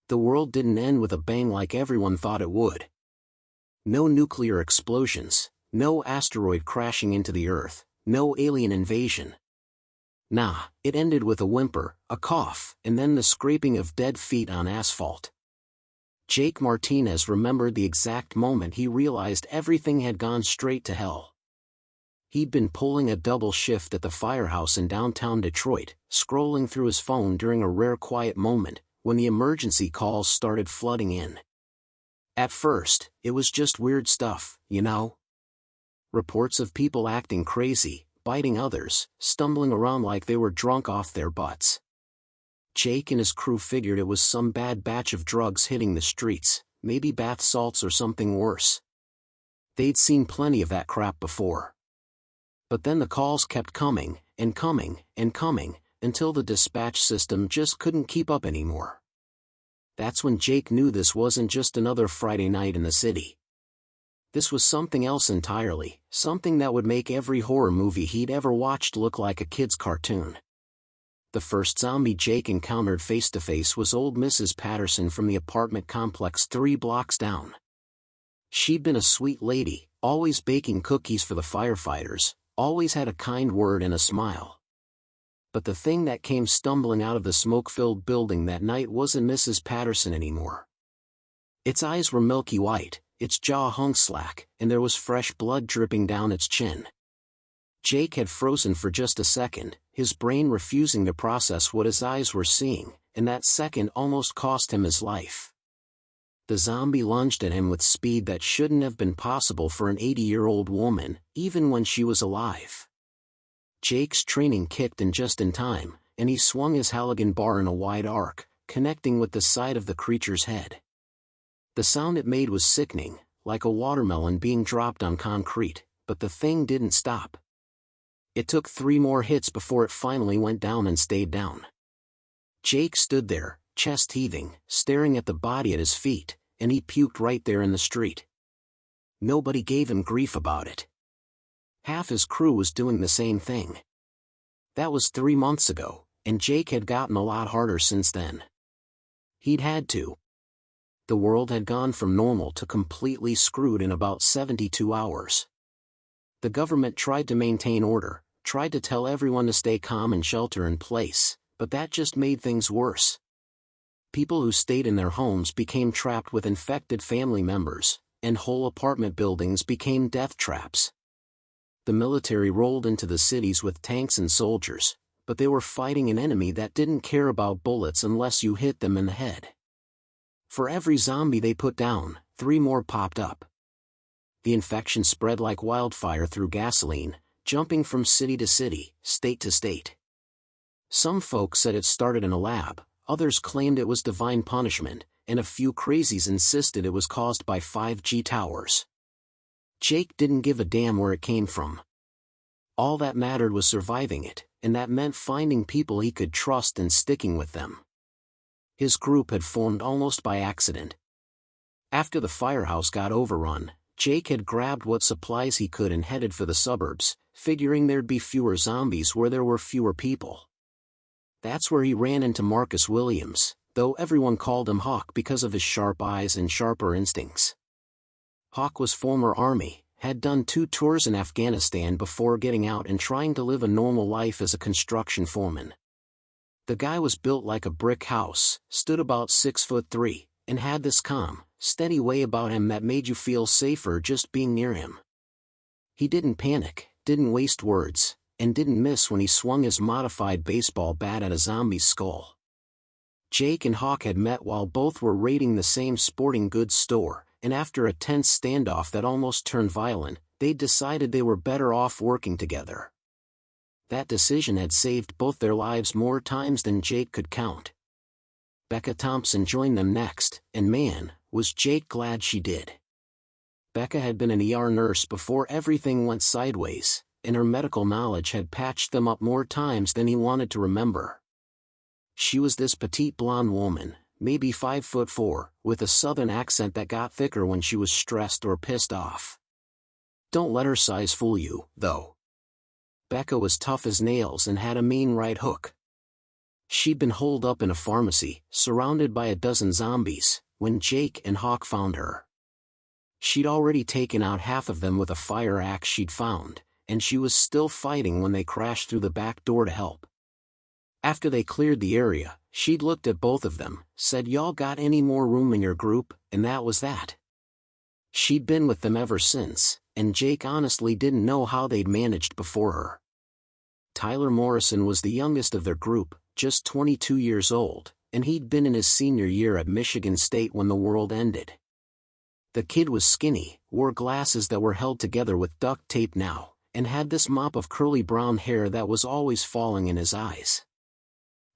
The world didn't end with a bang like everyone thought it would. No nuclear explosions, no asteroid crashing into the Earth, no alien invasion. Nah, it ended with a whimper, a cough, and then the scraping of dead feet on asphalt. Jake Martinez remembered the exact moment he realized everything had gone straight to hell. He'd been pulling a double shift at the firehouse in downtown Detroit, scrolling through his phone during a rare quiet moment, when the emergency calls started flooding in. At first, it was just weird stuff, you know? Reports of people acting crazy, biting others, stumbling around like they were drunk off their butts. Jake and his crew figured it was some bad batch of drugs hitting the streets, maybe bath salts or something worse. They'd seen plenty of that crap before. But then the calls kept coming, and coming, and coming, until the dispatch system just couldn't keep up anymore. That's when Jake knew this wasn't just another Friday night in the city. This was something else entirely, something that would make every horror movie he'd ever watched look like a kid's cartoon. The first zombie Jake encountered face-to-face was old Mrs. Patterson from the apartment complex 3 blocks down. She'd been a sweet lady, always baking cookies for the firefighters, always had a kind word and a smile. But the thing that came stumbling out of the smoke-filled building that night wasn't Mrs. Patterson anymore. Its eyes were milky white, its jaw hung slack, and there was fresh blood dripping down its chin. Jake had frozen for just a second, his brain refusing to process what his eyes were seeing, and that second almost cost him his life. The zombie lunged at him with speed that shouldn't have been possible for an 80-year-old woman, even when she was alive. Jake's training kicked in just in time, and he swung his Halligan bar in a wide arc, connecting with the side of the creature's head. The sound it made was sickening, like a watermelon being dropped on concrete, but the thing didn't stop. It took 3 more hits before it finally went down and stayed down. Jake stood there, chest heaving, staring at the body at his feet, and he puked right there in the street. Nobody gave him grief about it. Half his crew was doing the same thing. That was 3 months ago, and Jake had gotten a lot harder since then. He'd had to. The world had gone from normal to completely screwed in about 72 hours. The government tried to maintain order, tried to tell everyone to stay calm and shelter in place, but that just made things worse. People who stayed in their homes became trapped with infected family members, and whole apartment buildings became death traps. The military rolled into the cities with tanks and soldiers, but they were fighting an enemy that didn't care about bullets unless you hit them in the head. For every zombie they put down, 3 more popped up. The infection spread like wildfire through gasoline, jumping from city to city, state to state. Some folks said it started in a lab, others claimed it was divine punishment, and a few crazies insisted it was caused by 5G towers. Jake didn't give a damn where it came from. All that mattered was surviving it, and that meant finding people he could trust and sticking with them. His group had formed almost by accident. After the firehouse got overrun, Jake had grabbed what supplies he could and headed for the suburbs, figuring there'd be fewer zombies where there were fewer people. That's where he ran into Marcus Williams, though everyone called him Hawk because of his sharp eyes and sharper instincts. Hawk was former Army, had done 2 tours in Afghanistan before getting out and trying to live a normal life as a construction foreman. The guy was built like a brick house, stood about 6'3", and had this calm, steady way about him that made you feel safer just being near him. He didn't panic, didn't waste words, and didn't miss when he swung his modified baseball bat at a zombie's skull. Jake and Hawk had met while both were raiding the same sporting goods store, and after a tense standoff that almost turned violent, they'd decided they were better off working together. That decision had saved both their lives more times than Jake could count. Becca Thompson joined them next, and man, was Jake glad she did. Becca had been an ER nurse before everything went sideways, and her medical knowledge had patched them up more times than he wanted to remember. She was this petite blonde woman, maybe 5'4", with a southern accent that got thicker when she was stressed or pissed off. Don't let her size fool you, though. Becca was tough as nails and had a mean right hook. She'd been holed up in a pharmacy, surrounded by a dozen zombies, when Jake and Hawk found her. She'd already taken out half of them with a fire axe she'd found, and she was still fighting when they crashed through the back door to help. After they cleared the area, she'd looked at both of them, said, "Y'all got any more room in your group?" and that was that. She'd been with them ever since, and Jake honestly didn't know how they'd managed before her. Tyler Morrison was the youngest of their group, just 22 years old, and he'd been in his senior year at Michigan State when the world ended. The kid was skinny, wore glasses that were held together with duct tape now, and had this mop of curly brown hair that was always falling in his eyes.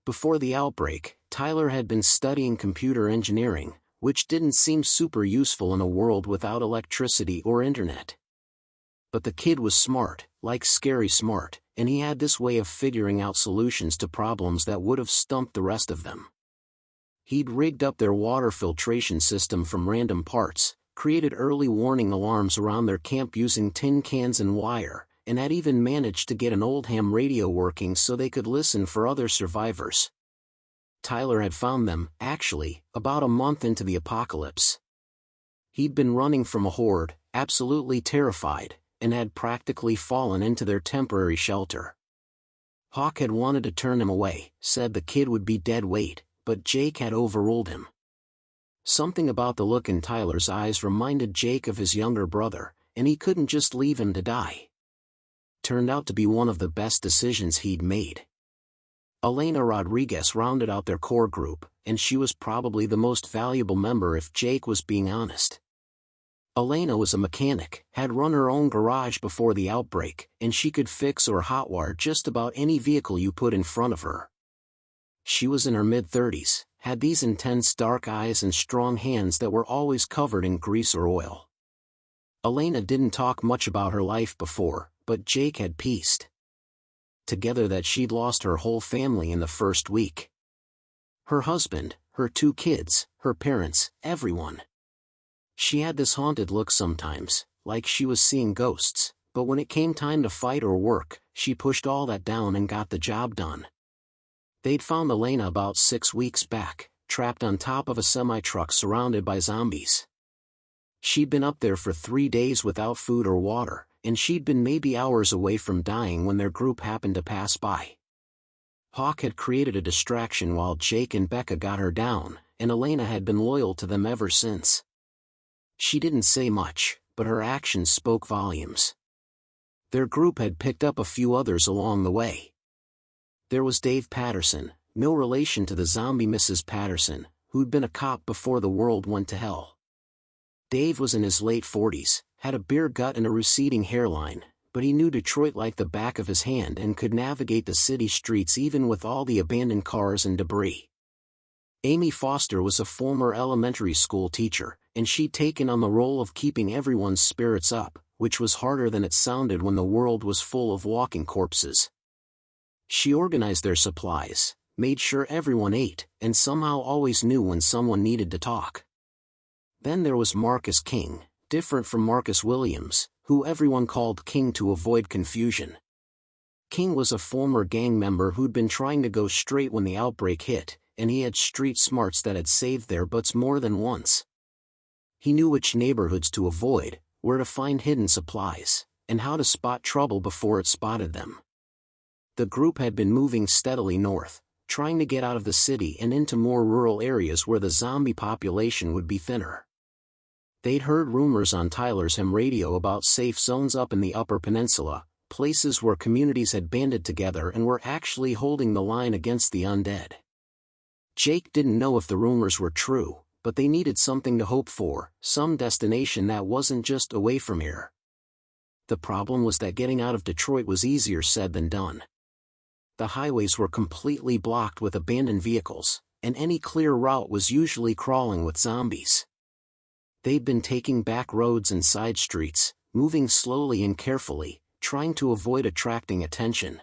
Before the outbreak, Tyler had been studying computer engineering, which didn't seem super useful in a world without electricity or internet. But the kid was smart, like scary smart, and he had this way of figuring out solutions to problems that would have stumped the rest of them. He'd rigged up their water filtration system from random parts, created early warning alarms around their camp using tin cans and wire, and had even managed to get an old ham radio working so they could listen for other survivors. Tyler had found them, actually, about a month into the apocalypse. He'd been running from a horde, absolutely terrified, and had practically fallen into their temporary shelter. Hawk had wanted to turn him away, said the kid would be dead weight, but Jake had overruled him. Something about the look in Tyler's eyes reminded Jake of his younger brother, and he couldn't just leave him to die. Turned out to be one of the best decisions he'd made. Elena Rodriguez rounded out their core group, and she was probably the most valuable member if Jake was being honest. Elena was a mechanic, had run her own garage before the outbreak, and she could fix or hotwire just about any vehicle you put in front of her. She was in her mid-30s, had these intense dark eyes and strong hands that were always covered in grease or oil. Elena didn't talk much about her life before, but Jake had pieced together that she'd lost her whole family in the first week. Her husband, her 2 kids, her parents, everyone. She had this haunted look sometimes, like she was seeing ghosts, but when it came time to fight or work, she pushed all that down and got the job done. They'd found Elena about 6 weeks back, trapped on top of a semi-truck surrounded by zombies. She'd been up there for 3 days without food or water, and she'd been maybe hours away from dying when their group happened to pass by. Hawk had created a distraction while Jake and Becca got her down, and Elena had been loyal to them ever since. She didn't say much, but her actions spoke volumes. Their group had picked up a few others along the way. There was Dave Patterson, no relation to the zombie Mrs. Patterson, who'd been a cop before the world went to hell. Dave was in his late 40s, had a beer gut and a receding hairline, but he knew Detroit like the back of his hand and could navigate the city streets even with all the abandoned cars and debris. Amy Foster was a former elementary school teacher, and she'd taken on the role of keeping everyone's spirits up, which was harder than it sounded when the world was full of walking corpses. She organized their supplies, made sure everyone ate, and somehow always knew when someone needed to talk. Then there was Marcus King, different from Marcus Williams, who everyone called King to avoid confusion. King was a former gang member who'd been trying to go straight when the outbreak hit, and he had street smarts that had saved their butts more than once. He knew which neighborhoods to avoid, where to find hidden supplies, and how to spot trouble before it spotted them. The group had been moving steadily north, trying to get out of the city and into more rural areas where the zombie population would be thinner. They'd heard rumors on Tyler's ham radio about safe zones up in the Upper Peninsula, places where communities had banded together and were actually holding the line against the undead. Jake didn't know if the rumors were true, but they needed something to hope for, some destination that wasn't just away from here. The problem was that getting out of Detroit was easier said than done. The highways were completely blocked with abandoned vehicles, and any clear route was usually crawling with zombies. They'd been taking back roads and side streets, moving slowly and carefully, trying to avoid attracting attention.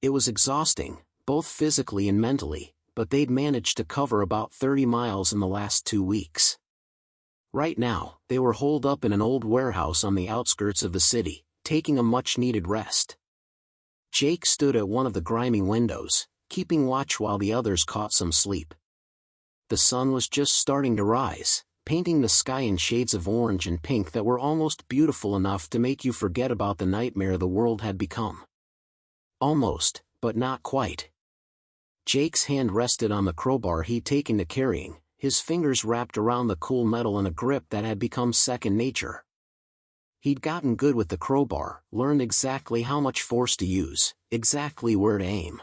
It was exhausting, both physically and mentally, but they'd managed to cover about 30 miles in the last 2 weeks. Right now, they were holed up in an old warehouse on the outskirts of the city, taking a much-needed rest. Jake stood at one of the grimy windows, keeping watch while the others caught some sleep. The sun was just starting to rise, painting the sky in shades of orange and pink that were almost beautiful enough to make you forget about the nightmare the world had become. Almost, but not quite. Jake's hand rested on the crowbar he'd taken to carrying, his fingers wrapped around the cool metal in a grip that had become second nature. He'd gotten good with the crowbar, learned exactly how much force to use, exactly where to aim.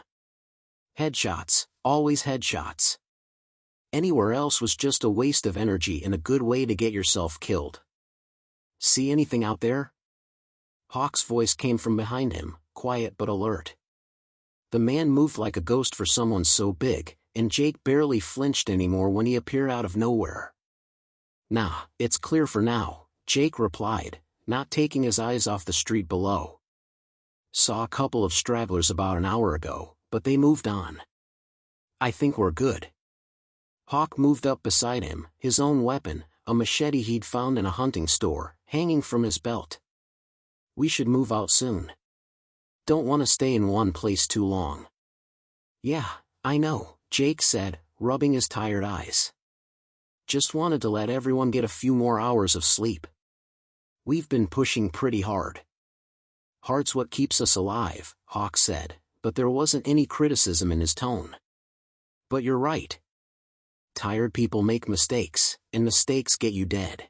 Headshots, always headshots. Anywhere else was just a waste of energy and a good way to get yourself killed. See anything out there? Hawk's voice came from behind him, quiet but alert. The man moved like a ghost for someone so big, and Jake barely flinched anymore when he appeared out of nowhere. Nah, it's clear for now, Jake replied, not taking his eyes off the street below. Saw a couple of stragglers about an hour ago, but they moved on. I think we're good. Hawk moved up beside him, his own weapon, a machete he'd found in a hunting store, hanging from his belt. We should move out soon. Don't want to stay in one place too long. Yeah, I know, Jake said, rubbing his tired eyes. Just wanted to let everyone get a few more hours of sleep. We've been pushing pretty hard. Hard's what keeps us alive, Hawk said, but there wasn't any criticism in his tone. But you're right. Tired people make mistakes, and mistakes get you dead.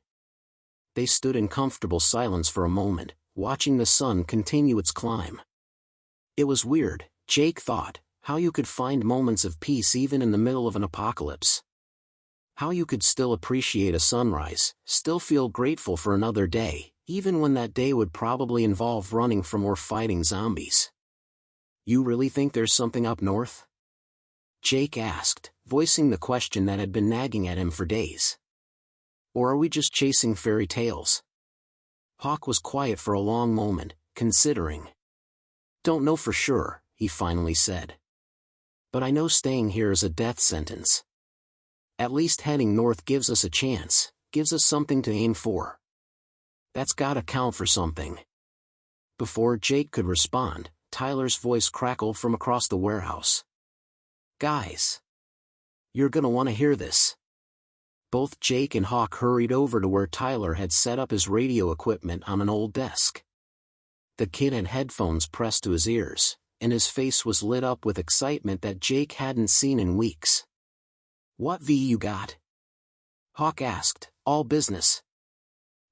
They stood in comfortable silence for a moment, watching the sun continue its climb. It was weird, Jake thought, how you could find moments of peace even in the middle of an apocalypse. How you could still appreciate a sunrise, still feel grateful for another day, even when that day would probably involve running from or fighting zombies. You really think there's something up north? Jake asked, voicing the question that had been nagging at him for days. Or are we just chasing fairy tales? Hawk was quiet for a long moment, considering. Don't know for sure, he finally said. But I know staying here is a death sentence. At least heading north gives us a chance, gives us something to aim for. That's gotta count for something. Before Jake could respond, Tyler's voice crackled from across the warehouse. Guys! You're gonna want to hear this. Both Jake and Hawk hurried over to where Tyler had set up his radio equipment on an old desk. The kid had headphones pressed to his ears, and his face was lit up with excitement that Jake hadn't seen in weeks. What V you got? Hawk asked, all business.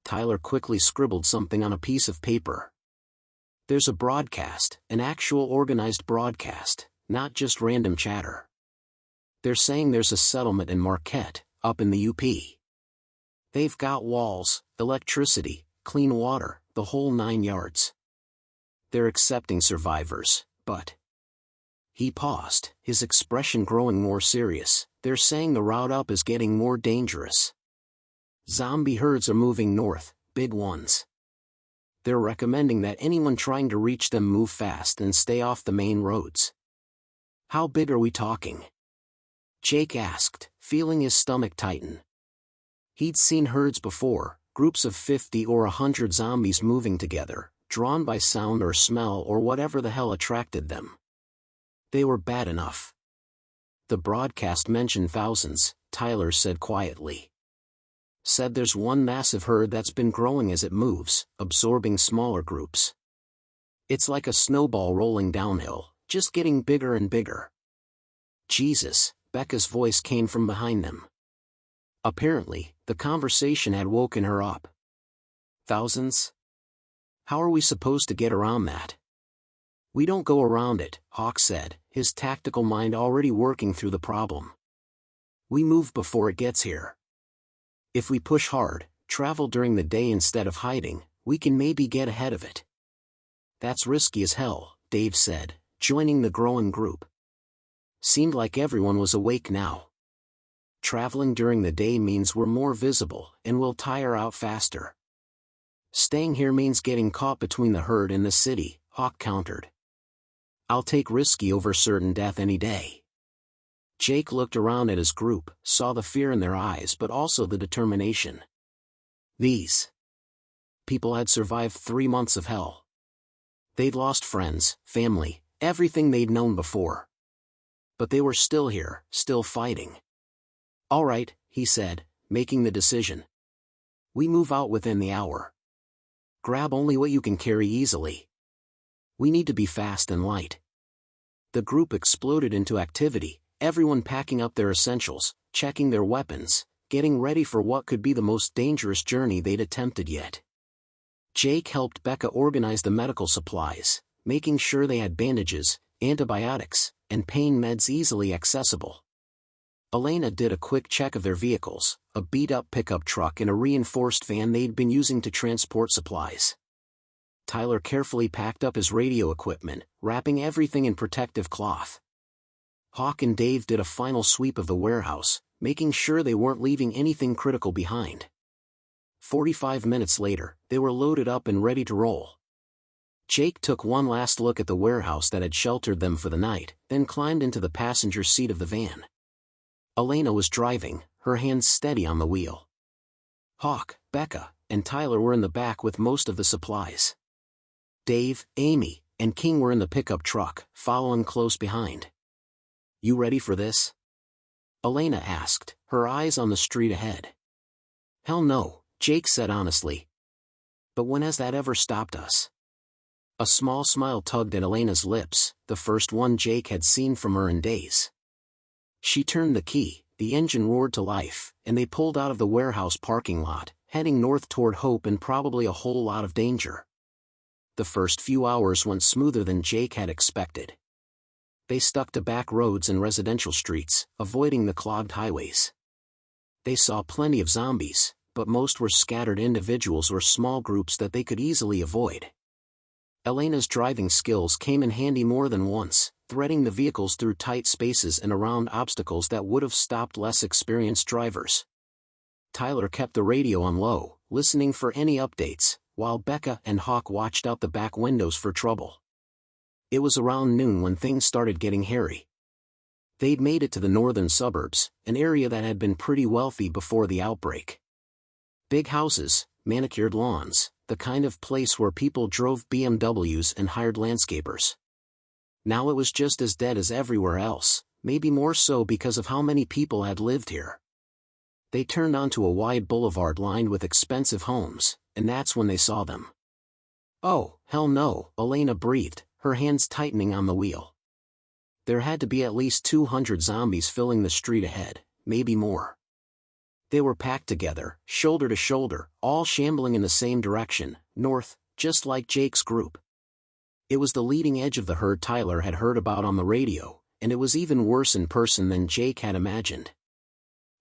Tyler quickly scribbled something on a piece of paper. There's a broadcast, an actual organized broadcast, not just random chatter. They're saying there's a settlement in Marquette, up in the UP. They've got walls, electricity, clean water, the whole 9 yards. They're accepting survivors, but... He paused, his expression growing more serious. They're saying the route up is getting more dangerous. Zombie herds are moving north, big ones. They're recommending that anyone trying to reach them move fast and stay off the main roads. How big are we talking? Jake asked, feeling his stomach tighten. He'd seen herds before, groups of 50 or 100 zombies moving together, drawn by sound or smell or whatever the hell attracted them. They were bad enough. The broadcast mentioned thousands, Tyler said quietly. Said there's one massive herd that's been growing as it moves, absorbing smaller groups. It's like a snowball rolling downhill, just getting bigger and bigger. Jesus, Becca's voice came from behind them. Apparently, the conversation had woken her up. Thousands? How are we supposed to get around that? We don't go around it, Hawk said, his tactical mind already working through the problem. We move before it gets here. If we push hard, travel during the day instead of hiding, we can maybe get ahead of it. That's risky as hell, Dave said, joining the growing group. Seemed like everyone was awake now. Traveling during the day means we're more visible and we'll tire out faster. Staying here means getting caught between the herd and the city, Hawk countered. I'll take risky over certain death any day. Jake looked around at his group, saw the fear in their eyes but also the determination. These people had survived 3 months of hell. They'd lost friends, family, everything they'd known before. But they were still here, still fighting. "All right," he said, making the decision. "We move out within the hour. Grab only what you can carry easily. We need to be fast and light." The group exploded into activity, everyone packing up their essentials, checking their weapons, getting ready for what could be the most dangerous journey they'd attempted yet. Jake helped Becca organize the medical supplies, making sure they had bandages, antibiotics, and pain meds easily accessible. Elena did a quick check of their vehicles, a beat-up pickup truck and a reinforced van they'd been using to transport supplies. Tyler carefully packed up his radio equipment, wrapping everything in protective cloth. Hawk and Dave did a final sweep of the warehouse, making sure they weren't leaving anything critical behind. 45 minutes later, they were loaded up and ready to roll. Jake took one last look at the warehouse that had sheltered them for the night, then climbed into the passenger seat of the van. Elena was driving, her hands steady on the wheel. Hawk, Becca, and Tyler were in the back with most of the supplies. Dave, Amy, and King were in the pickup truck, following close behind. "You ready for this?" Elena asked, her eyes on the street ahead. "Hell no," Jake said honestly. "But when has that ever stopped us?" A small smile tugged at Elena's lips, the first one Jake had seen from her in days. She turned the key, the engine roared to life, and they pulled out of the warehouse parking lot, heading north toward hope and probably a whole lot of danger. The first few hours went smoother than Jake had expected. They stuck to back roads and residential streets, avoiding the clogged highways. They saw plenty of zombies, but most were scattered individuals or small groups that they could easily avoid. Elena's driving skills came in handy more than once, threading the vehicles through tight spaces and around obstacles that would have stopped less experienced drivers. Tyler kept the radio on low, listening for any updates, while Becca and Hawk watched out the back windows for trouble. It was around noon when things started getting hairy. They'd made it to the northern suburbs, an area that had been pretty wealthy before the outbreak. Big houses, manicured lawns, the kind of place where people drove BMWs and hired landscapers. Now it was just as dead as everywhere else, maybe more so because of how many people had lived here. They turned onto a wide boulevard lined with expensive homes, and that's when they saw them. "Oh, hell no," Elena breathed, her hands tightening on the wheel. There had to be at least 200 zombies filling the street ahead, maybe more. They were packed together, shoulder to shoulder, all shambling in the same direction, north, just like Jake's group. It was the leading edge of the herd Tyler had heard about on the radio, and it was even worse in person than Jake had imagined.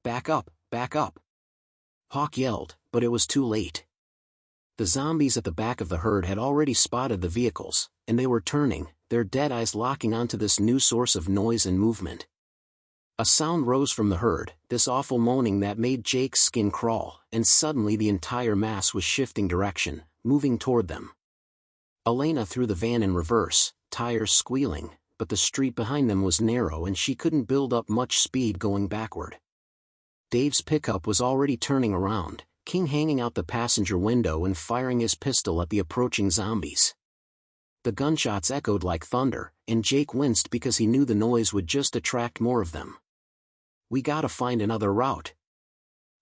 "Back up, back up!" Hawk yelled, but it was too late. The zombies at the back of the herd had already spotted the vehicles, and they were turning, their dead eyes locking onto this new source of noise and movement. A sound rose from the herd, this awful moaning that made Jake's skin crawl, and suddenly the entire mass was shifting direction, moving toward them. Elena threw the van in reverse, tires squealing, but the street behind them was narrow and she couldn't build up much speed going backward. Dave's pickup was already turning around, King hanging out the passenger window and firing his pistol at the approaching zombies. The gunshots echoed like thunder, and Jake winced because he knew the noise would just attract more of them. "We gotta find another route,"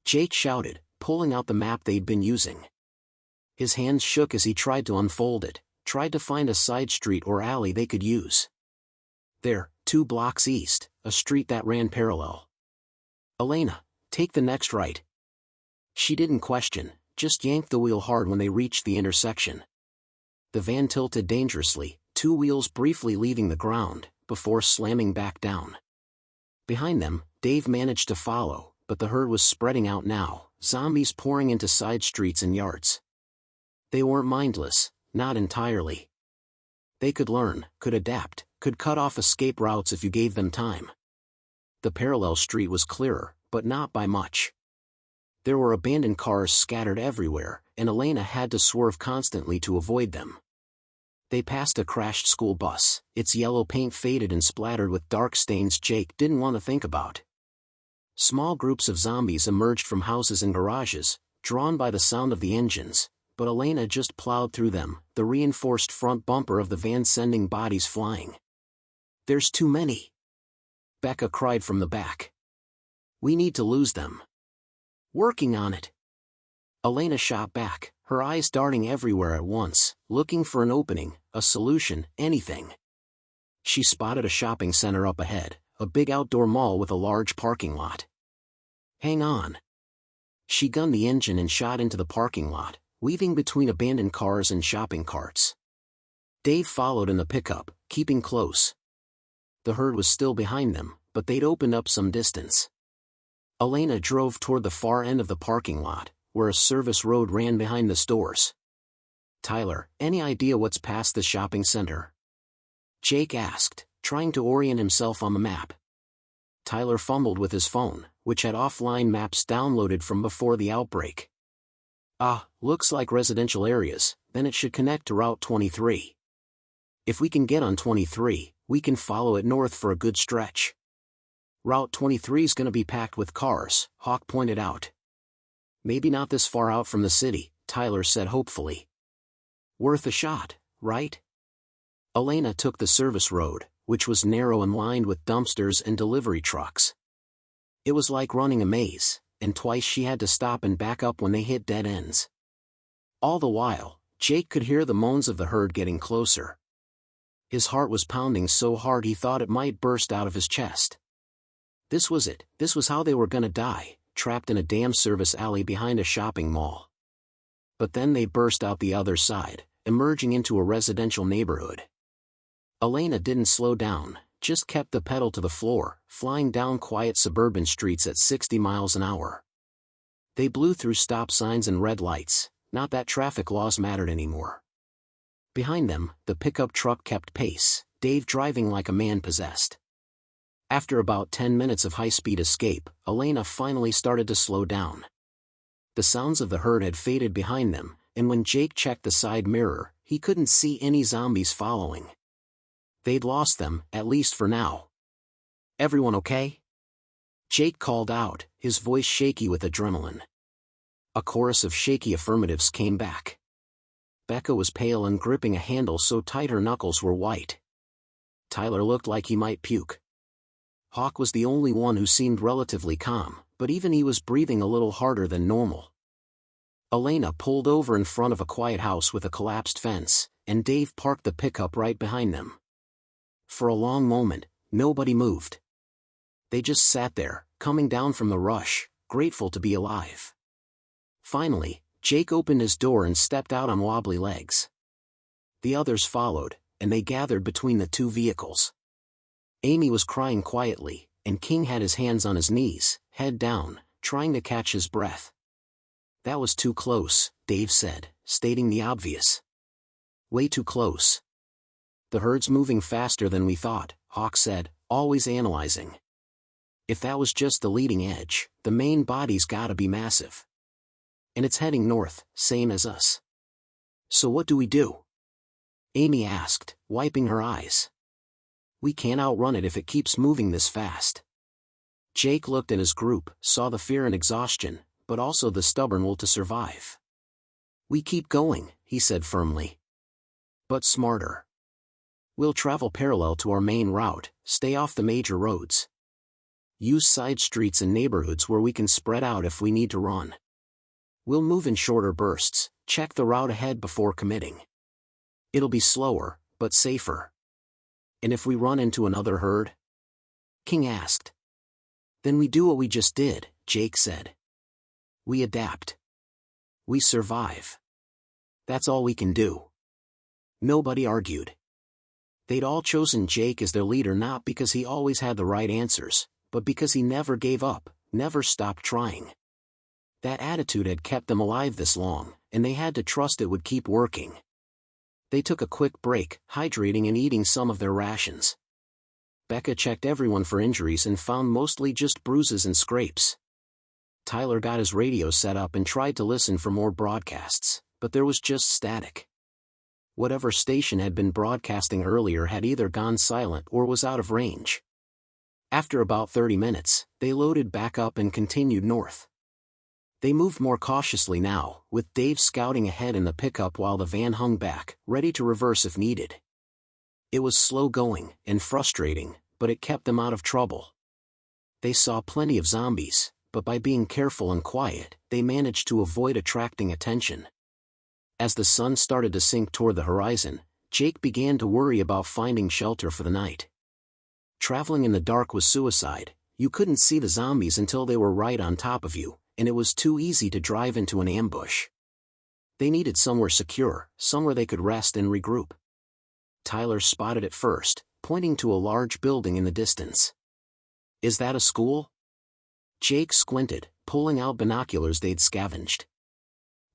Jake shouted, pulling out the map they'd been using. His hands shook as he tried to unfold it, tried to find a side street or alley they could use. There, 2 blocks east, a street that ran parallel. "Elena, take the next right." She didn't question, just yanked the wheel hard when they reached the intersection. The van tilted dangerously, 2 wheels briefly leaving the ground, before slamming back down. Behind them, Dave managed to follow, but the herd was spreading out now, zombies pouring into side streets and yards. They weren't mindless, not entirely. They could learn, could adapt, could cut off escape routes if you gave them time. The parallel street was clearer, but not by much. There were abandoned cars scattered everywhere, and Elena had to swerve constantly to avoid them. They passed a crashed school bus, its yellow paint faded and splattered with dark stains Jake didn't want to think about. Small groups of zombies emerged from houses and garages, drawn by the sound of the engines, but Elena just plowed through them, the reinforced front bumper of the van sending bodies flying. "There's too many." Becca cried from the back. We need to lose them. Working on it. Elena shot back, her eyes darting everywhere at once, looking for an opening, a solution, anything. She spotted a shopping center up ahead, a big outdoor mall with a large parking lot. Hang on. She gunned the engine and shot into the parking lot, weaving between abandoned cars and shopping carts. Dave followed in the pickup, keeping close. The herd was still behind them, but they'd opened up some distance. Elena drove toward the far end of the parking lot, where a service road ran behind the stores. Tyler, any idea what's past the shopping center? Jake asked, trying to orient himself on the map. Tyler fumbled with his phone, which had offline maps downloaded from before the outbreak. Looks like residential areas, then it should connect to Route 23. If we can get on 23, we can follow it north for a good stretch. Route 23's gonna be packed with cars, Hawk pointed out. Maybe not this far out from the city, Tyler said hopefully. Worth a shot, right? Elena took the service road, which was narrow and lined with dumpsters and delivery trucks. It was like running a maze, and twice she had to stop and back up when they hit dead ends. All the while, Jake could hear the moans of the herd getting closer. His heart was pounding so hard he thought it might burst out of his chest. This was it, this was how they were gonna die, trapped in a damn service alley behind a shopping mall. But then they burst out the other side, emerging into a residential neighborhood. Elena didn't slow down, just kept the pedal to the floor, flying down quiet suburban streets at 60 miles an hour. They blew through stop signs and red lights, not that traffic laws mattered anymore. Behind them, the pickup truck kept pace, Dave driving like a man possessed. After about 10 minutes of high-speed escape, Elena finally started to slow down. The sounds of the herd had faded behind them, and when Jake checked the side mirror, he couldn't see any zombies following. They'd lost them, at least for now. Everyone okay? Jake called out, his voice shaky with adrenaline. A chorus of shaky affirmatives came back. Becca was pale and gripping a handle so tight her knuckles were white. Tyler looked like he might puke. Hawk was the only one who seemed relatively calm, but even he was breathing a little harder than normal. Elena pulled over in front of a quiet house with a collapsed fence, and Dave parked the pickup right behind them. For a long moment, nobody moved. They just sat there, coming down from the rush, grateful to be alive. Finally, Jake opened his door and stepped out on wobbly legs. The others followed, and they gathered between the two vehicles. Amy was crying quietly, and King had his hands on his knees, head down, trying to catch his breath. That was too close, Dave said, stating the obvious. Way too close. The herd's moving faster than we thought, Hawk said, always analyzing. If that was just the leading edge, the main body's gotta be massive. And it's heading north, same as us. So what do we do? Amy asked, wiping her eyes. We can't outrun it if it keeps moving this fast. Jake looked at his group, saw the fear and exhaustion, but also the stubborn will to survive. We keep going, he said firmly. But smarter. We'll travel parallel to our main route, stay off the major roads. Use side streets and neighborhoods where we can spread out if we need to run. We'll move in shorter bursts, check the route ahead before committing. It'll be slower, but safer. And if we run into another herd? King asked. Then we do what we just did, Jake said. We adapt. We survive. That's all we can do. Nobody argued. They'd all chosen Jake as their leader not because he always had the right answers, but because he never gave up, never stopped trying. That attitude had kept them alive this long, and they had to trust it would keep working. They took a quick break, hydrating and eating some of their rations. Becca checked everyone for injuries and found mostly just bruises and scrapes. Tyler got his radio set up and tried to listen for more broadcasts, but there was just static. Whatever station had been broadcasting earlier had either gone silent or was out of range. After about 30 minutes, they loaded back up and continued north. They moved more cautiously now, with Dave scouting ahead in the pickup while the van hung back, ready to reverse if needed. It was slow going, and frustrating, but it kept them out of trouble. They saw plenty of zombies, but by being careful and quiet, they managed to avoid attracting attention. As the sun started to sink toward the horizon, Jake began to worry about finding shelter for the night. Traveling in the dark was suicide. You couldn't see the zombies until they were right on top of you, and it was too easy to drive into an ambush. They needed somewhere secure, somewhere they could rest and regroup. Tyler spotted it first, pointing to a large building in the distance. "Is that a school?" Jake squinted, pulling out binoculars they'd scavenged.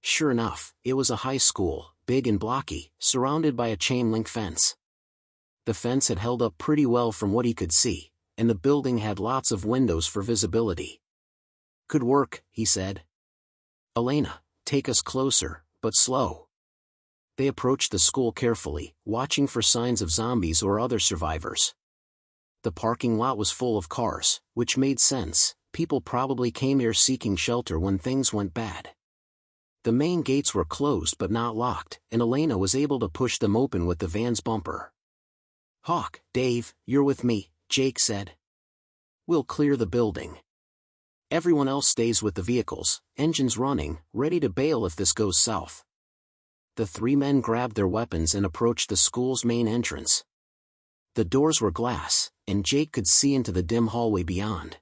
Sure enough, it was a high school, big and blocky, surrounded by a chain-link fence. The fence had held up pretty well from what he could see, and the building had lots of windows for visibility. "Good work," he said. "Elena, take us closer, but slow." They approached the school carefully, watching for signs of zombies or other survivors. The parking lot was full of cars, which made sense. People probably came here seeking shelter when things went bad. The main gates were closed but not locked, and Elena was able to push them open with the van's bumper. "Hawk, Dave, you're with me," Jake said. "We'll clear the building. Everyone else stays with the vehicles, engines running, ready to bail if this goes south." The three men grabbed their weapons and approached the school's main entrance. The doors were glass, and Jake could see into the dim hallway beyond.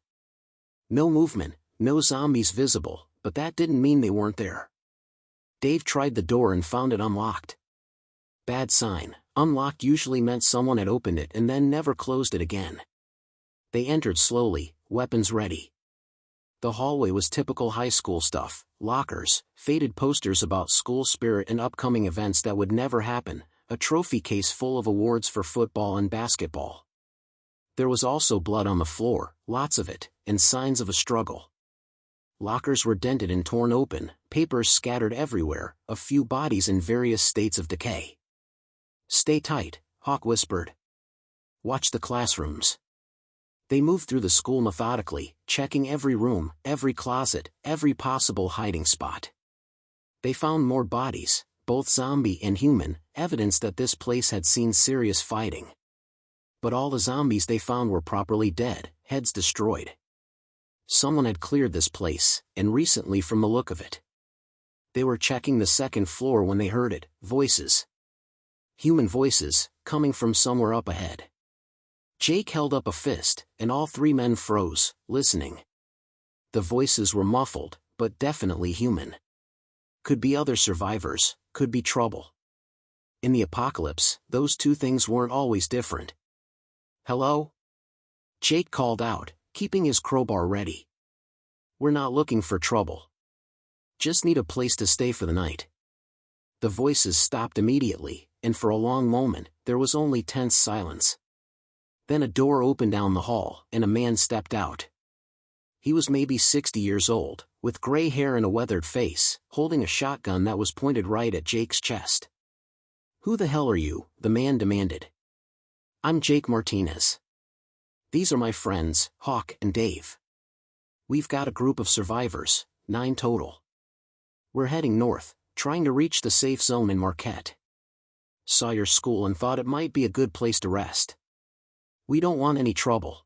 No movement, no zombies visible, but that didn't mean they weren't there. Dave tried the door and found it unlocked. Bad sign. Unlocked usually meant someone had opened it and then never closed it again. They entered slowly, weapons ready. The hallway was typical high school stuff: lockers, faded posters about school spirit and upcoming events that would never happen, a trophy case full of awards for football and basketball. There was also blood on the floor, lots of it, and signs of a struggle. Lockers were dented and torn open, papers scattered everywhere, a few bodies in various states of decay. "Stay tight," Hawk whispered. "Watch the classrooms." They moved through the school methodically, checking every room, every closet, every possible hiding spot. They found more bodies, both zombie and human, evidence that this place had seen serious fighting. But all the zombies they found were properly dead, heads destroyed. Someone had cleared this place, and recently from the look of it. They were checking the second floor when they heard it, voices. Human voices, coming from somewhere up ahead. Jake held up a fist, and all three men froze, listening. The voices were muffled, but definitely human. Could be other survivors, could be trouble. In the apocalypse, those two things weren't always different. "Hello?" Jake called out, keeping his crowbar ready. "We're not looking for trouble. Just need a place to stay for the night." The voices stopped immediately, and for a long moment, there was only tense silence. Then a door opened down the hall, and a man stepped out. He was maybe 60 years old, with gray hair and a weathered face, holding a shotgun that was pointed right at Jake's chest. "Who the hell are you?" the man demanded. "I'm Jake Martinez. These are my friends, Hawk and Dave. We've got a group of survivors, 9 total. We're heading north, trying to reach the safe zone in Marquette. Saw your school and thought it might be a good place to rest. We don't want any trouble."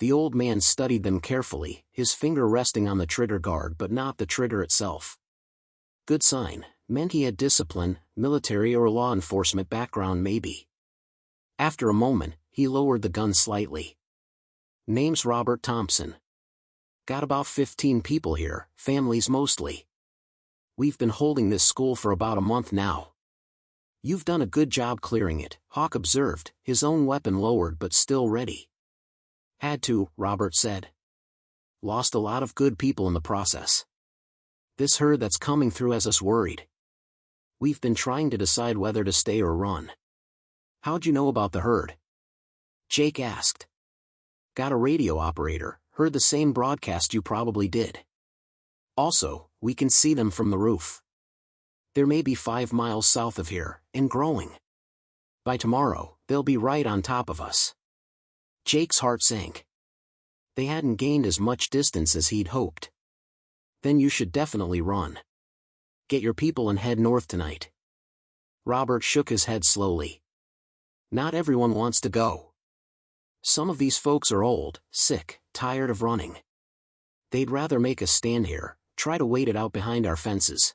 The old man studied them carefully, his finger resting on the trigger guard but not the trigger itself. Good sign, meant he had discipline, military or law enforcement background maybe. After a moment, he lowered the gun slightly. "Name's Robert Thompson. Got about 15 people here, families mostly. We've been holding this school for about a month now." "You've done a good job clearing it," Hawk observed, his own weapon lowered but still ready. "Had to," Robert said. "Lost a lot of good people in the process. This herd that's coming through has us worried. We've been trying to decide whether to stay or run." "How'd you know about the herd?" Jake asked. "Got a radio operator, heard the same broadcast you probably did. Also, we can see them from the roof. They're maybe 5 miles south of here, and growing. By tomorrow, they'll be right on top of us." Jake's heart sank. They hadn't gained as much distance as he'd hoped. "Then you should definitely run. Get your people and head north tonight." Robert shook his head slowly. "Not everyone wants to go. Some of these folks are old, sick, tired of running. They'd rather make us stand here, try to wait it out behind our fences.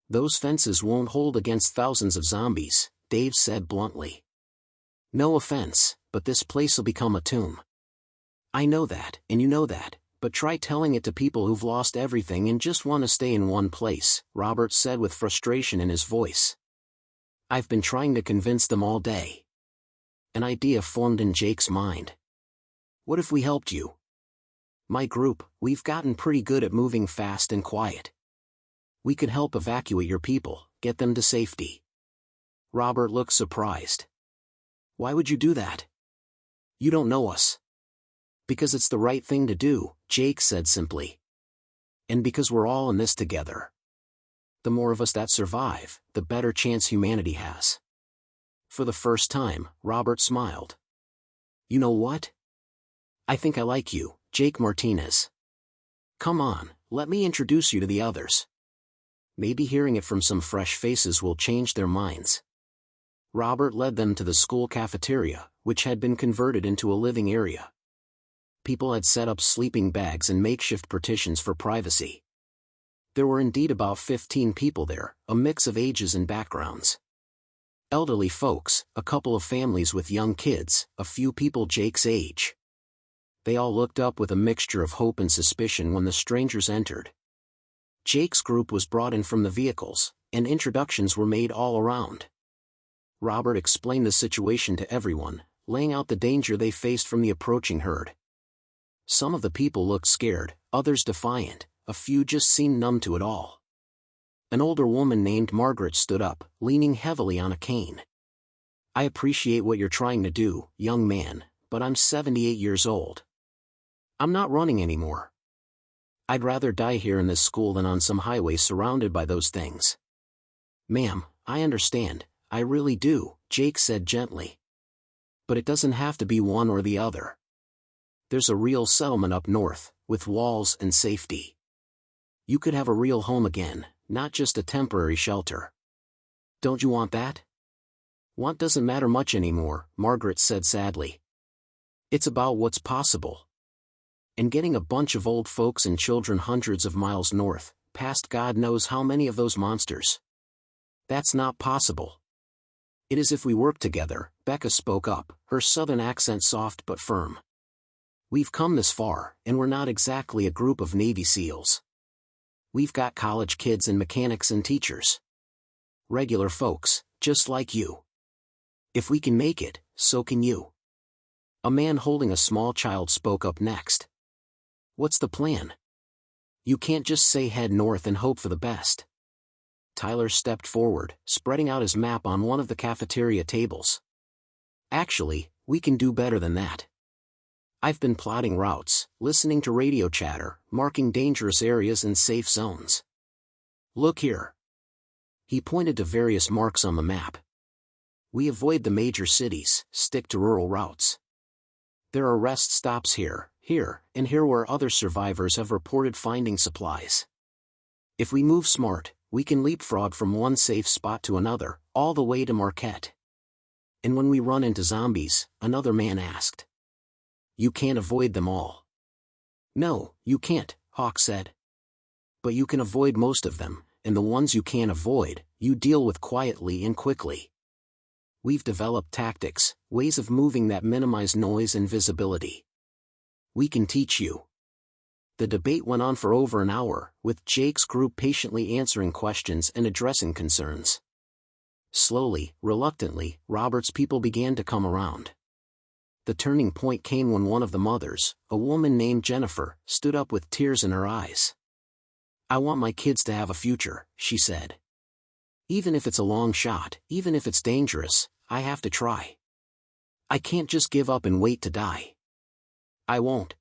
Those fences won't hold against thousands of zombies, Dave said bluntly. No offense, but this place'll become a tomb. I know that, and you know that, but try telling it to people who've lost everything and just want to stay in one place, Robert said with frustration in his voice. I've been trying to convince them all day. An idea formed in Jake's mind. What if we helped you? My group, we've gotten pretty good at moving fast and quiet. We could help evacuate your people, get them to safety. Robert looked surprised. Why would you do that? You don't know us. Because it's the right thing to do, Jake said simply. And because we're all in this together. The more of us that survive, the better chance humanity has. For the first time, Robert smiled. You know what? I think I like you, Jake Martinez. Come on, let me introduce you to the others. Maybe hearing it from some fresh faces will change their minds. Robert led them to the school cafeteria, which had been converted into a living area. People had set up sleeping bags and makeshift partitions for privacy. There were indeed about 15 people there, a mix of ages and backgrounds. Elderly folks, a couple of families with young kids, a few people Jake's age. They all looked up with a mixture of hope and suspicion when the strangers entered. Jake's group was brought in from the vehicles, and introductions were made all around. Robert explained the situation to everyone, laying out the danger they faced from the approaching herd. Some of the people looked scared, others defiant, a few just seemed numb to it all. An older woman named Margaret stood up, leaning heavily on a cane. I appreciate what you're trying to do, young man, but I'm 78 years old. I'm not running anymore. I'd rather die here in this school than on some highway surrounded by those things. Ma'am, I understand, I really do, Jake said gently. But it doesn't have to be one or the other. There's a real settlement up north, with walls and safety. You could have a real home again, not just a temporary shelter. Don't you want that? Want doesn't matter much anymore, Margaret said sadly. It's about what's possible. And getting a bunch of old folks and children hundreds of miles north, past God knows how many of those monsters. That's not possible. It is if we work together, Becca spoke up, her southern accent soft but firm. We've come this far, and we're not exactly a group of Navy SEALs. We've got college kids and mechanics and teachers. Regular folks, just like you. If we can make it, so can you. A man holding a small child spoke up next. What's the plan? You can't just say head north and hope for the best. Tyler stepped forward, spreading out his map on one of the cafeteria tables. Actually, we can do better than that. I've been plotting routes, listening to radio chatter, marking dangerous areas and safe zones. Look here. He pointed to various marks on the map. We avoid the major cities, stick to rural routes. There are rest stops here, and here where other survivors have reported finding supplies. If we move smart, we can leapfrog from one safe spot to another, all the way to Marquette. And when we run into zombies, another man asked. You can't avoid them all. No, you can't, Hawk said. But you can avoid most of them, and the ones you can't avoid, you deal with quietly and quickly. We've developed tactics, ways of moving that minimize noise and visibility. We can teach you. The debate went on for over an hour, with Jake's group patiently answering questions and addressing concerns. Slowly, reluctantly, Robert's people began to come around. The turning point came when one of the mothers, a woman named Jennifer, stood up with tears in her eyes. I want my kids to have a future, she said. Even if it's a long shot, even if it's dangerous, I have to try. I can't just give up and wait to die. I won't.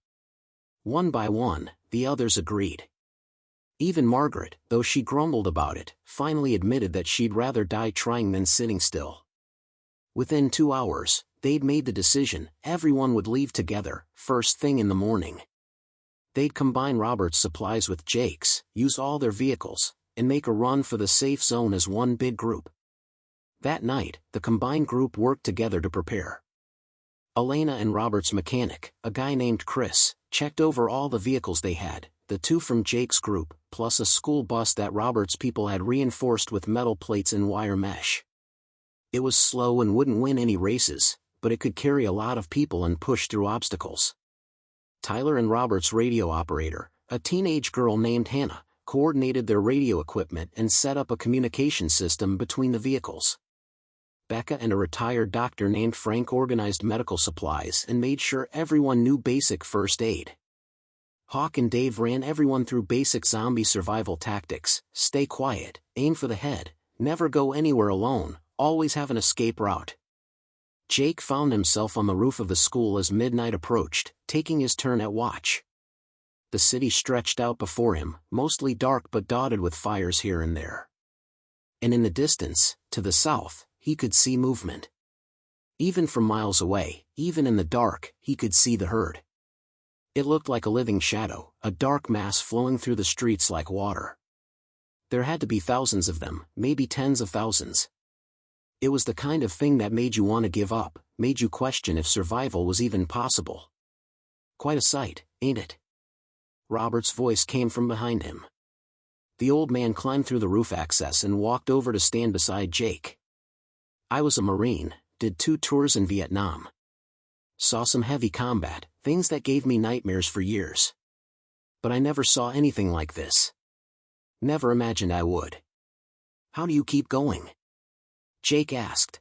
One by one, the others agreed. Even Margaret, though she grumbled about it, finally admitted that she'd rather die trying than sitting still. Within 2 hours, they'd made the decision, everyone would leave together, first thing in the morning. They'd combine Robert's supplies with Jake's, use all their vehicles, and make a run for the safe zone as one big group. That night, the combined group worked together to prepare. Elena and Robert's mechanic, a guy named Chris, checked over all the vehicles they had, the two from Jake's group, plus a school bus that Robert's people had reinforced with metal plates and wire mesh. It was slow and wouldn't win any races, but it could carry a lot of people and push through obstacles. Tyler and Robert's radio operator, a teenage girl named Hannah, coordinated their radio equipment and set up a communication system between the vehicles. Becca and a retired doctor named Frank organized medical supplies and made sure everyone knew basic first aid. Hawk and Dave ran everyone through basic zombie survival tactics: stay quiet, aim for the head, never go anywhere alone, always have an escape route. Jake found himself on the roof of the school as midnight approached, taking his turn at watch. The city stretched out before him, mostly dark but dotted with fires here and there. And in the distance, to the south, he could see movement. Even from miles away, even in the dark, he could see the herd. It looked like a living shadow, a dark mass flowing through the streets like water. There had to be thousands of them, maybe tens of thousands. It was the kind of thing that made you want to give up, made you question if survival was even possible. Quite a sight, ain't it? Robert's voice came from behind him. The old man climbed through the roof access and walked over to stand beside Jake. I was a Marine, did 2 tours in Vietnam. Saw some heavy combat, things that gave me nightmares for years. But I never saw anything like this. Never imagined I would. How do you keep going? Jake asked.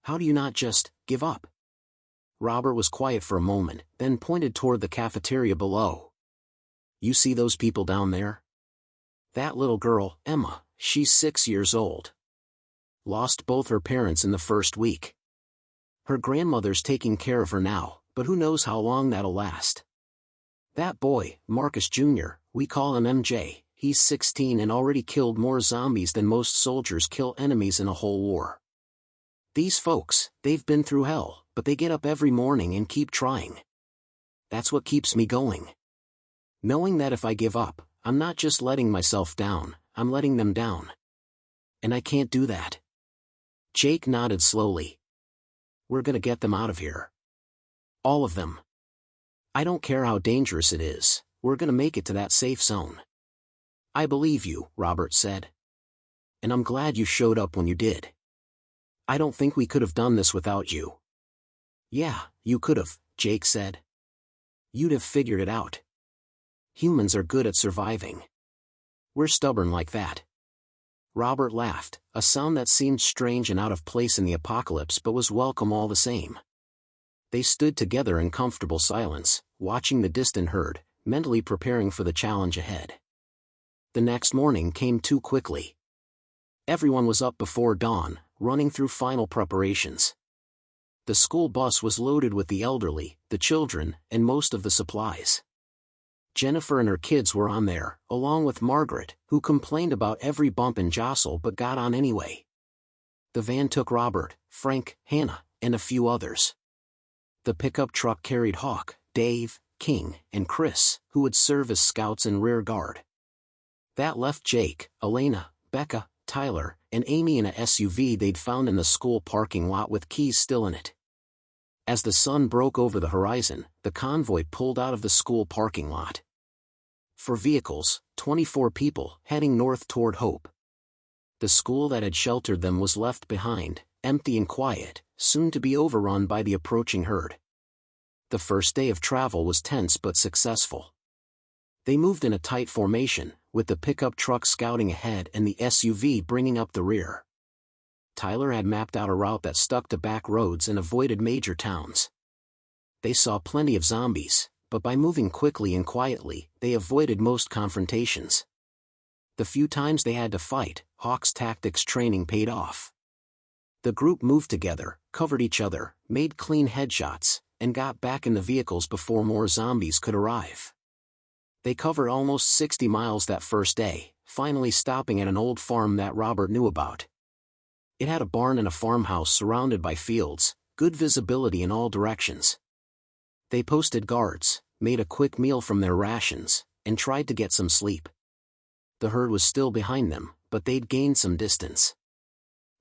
How do you not just give up? Robert was quiet for a moment, then pointed toward the cafeteria below. You see those people down there? That little girl, Emma, she's 6 years old. Lost both her parents in the first week. Her grandmother's taking care of her now, but who knows how long that'll last. That boy, Marcus Jr., we call him MJ, he's 16 and already killed more zombies than most soldiers kill enemies in a whole war. These folks, they've been through hell, but they get up every morning and keep trying. That's what keeps me going. Knowing that if I give up, I'm not just letting myself down, I'm letting them down. And I can't do that. Jake nodded slowly. We're gonna get them out of here. All of them. I don't care how dangerous it is, we're gonna make it to that safe zone. I believe you, Robert said. And I'm glad you showed up when you did. I don't think we could have done this without you. Yeah, you could have, Jake said. You'd have figured it out. Humans are good at surviving. We're stubborn like that. Robert laughed, a sound that seemed strange and out of place in the apocalypse but was welcome all the same. They stood together in comfortable silence, watching the distant herd, mentally preparing for the challenge ahead. The next morning came too quickly. Everyone was up before dawn, running through final preparations. The school bus was loaded with the elderly, the children, and most of the supplies. Jennifer and her kids were on there, along with Margaret, who complained about every bump and jostle but got on anyway. The van took Robert, Frank, Hannah, and a few others. The pickup truck carried Hawk, Dave, King, and Chris, who would serve as scouts and rear guard. That left Jake, Elena, Becca, Tyler, and Amy in a SUV they'd found in the school parking lot with keys still in it. As the sun broke over the horizon, the convoy pulled out of the school parking lot. For vehicles, 24 people, heading north toward Hope. The school that had sheltered them was left behind, empty and quiet, soon to be overrun by the approaching herd. The first day of travel was tense but successful. They moved in a tight formation, with the pickup truck scouting ahead and the SUV bringing up the rear. Tyler had mapped out a route that stuck to back roads and avoided major towns. They saw plenty of zombies, but by moving quickly and quietly, they avoided most confrontations. The few times they had to fight, Hawk's tactics training paid off. The group moved together, covered each other, made clean headshots, and got back in the vehicles before more zombies could arrive. They covered almost 60 miles that first day, finally stopping at an old farm that Robert knew about. It had a barn and a farmhouse surrounded by fields, good visibility in all directions. They posted guards, made a quick meal from their rations, and tried to get some sleep. The herd was still behind them, but they'd gained some distance.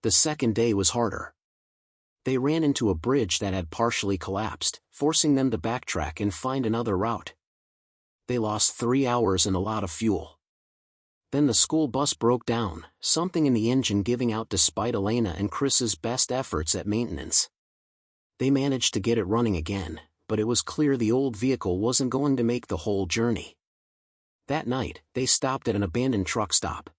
The second day was harder. They ran into a bridge that had partially collapsed, forcing them to backtrack and find another route. They lost 3 hours and a lot of fuel. Then the school bus broke down, something in the engine giving out despite Elena and Chris's best efforts at maintenance. They managed to get it running again, but it was clear the old vehicle wasn't going to make the whole journey. That night, they stopped at an abandoned truck stop.